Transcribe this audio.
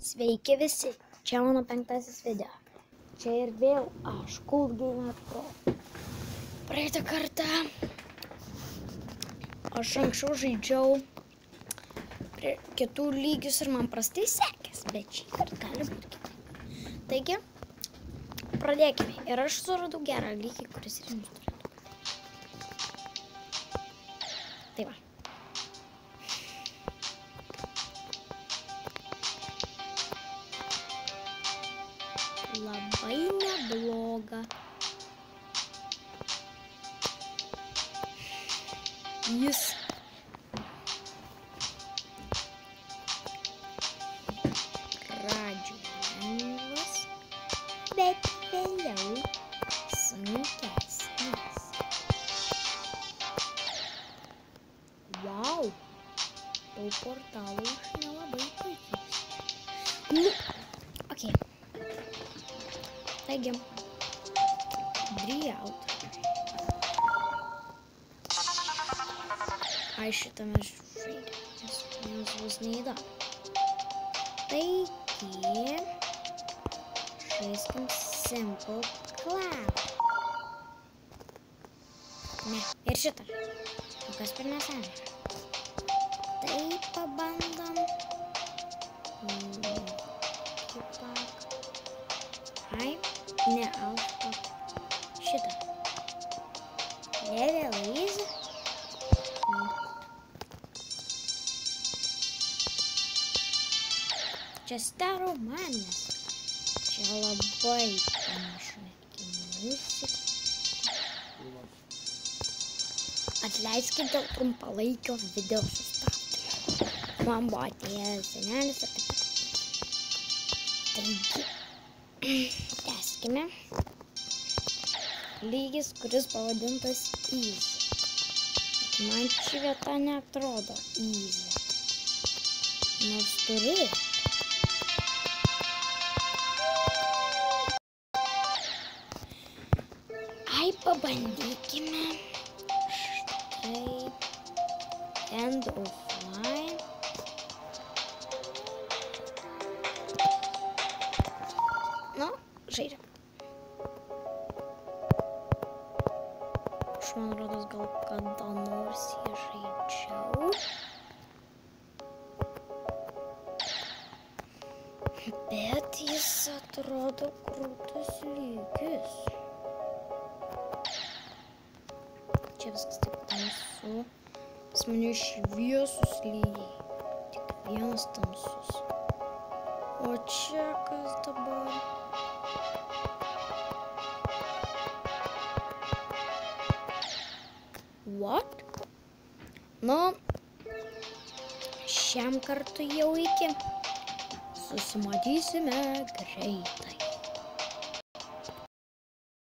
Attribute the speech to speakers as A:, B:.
A: Sveiki visi, čia mano 5. video. Čia ir vėl aš, Cool Gamer Pro. Praeitą kartą aš anksčiau žaidžiau prie kitų lygius ir man prastai sekės, bet šį kartą gali būti kitaip. Taigi, pradėkime. Ir aš suradau gerą lygį, kuris ir jums turėtų patikti. Tai va. Labai nebloga. Jis pradžioje lengvas, bet vėliau sunkesnis. Wow! Po portalų aš nelabai puikiai. Okay. Taigi, Driaut. Ai, šitame žaidė, nes jums bus neįdomu. Taigi, žaiskim Simple Club. Ne, ir šitą. O kas pirmiausia? Tai pabandom. Ai, ne alfa. Šitą. Level easy. Čia staro manęs. Čia labai panašu netgi muziką. Atleiskite dėl trumpalaikio video sustabdymo. Man buvo atėjęs senelis ir taip pat. Taigi, tęskime. Lygis, kuris pavadintas Easy. Man ši vieta neatrodo easy. Nors turėjo. Ai, pabandykime. Štai. End of line. Nu, žaidžiam. Aš man rodos gal kada nors jį žaidžiau. Bet jis atrodo krūtas lygis. Čia viskas taip tamsu. Pas mane šviesus lygiai. Tik vienas tamsus. O čia kas dabar? What? Nu, šiam kartui jau iki. Susimatysime greitai.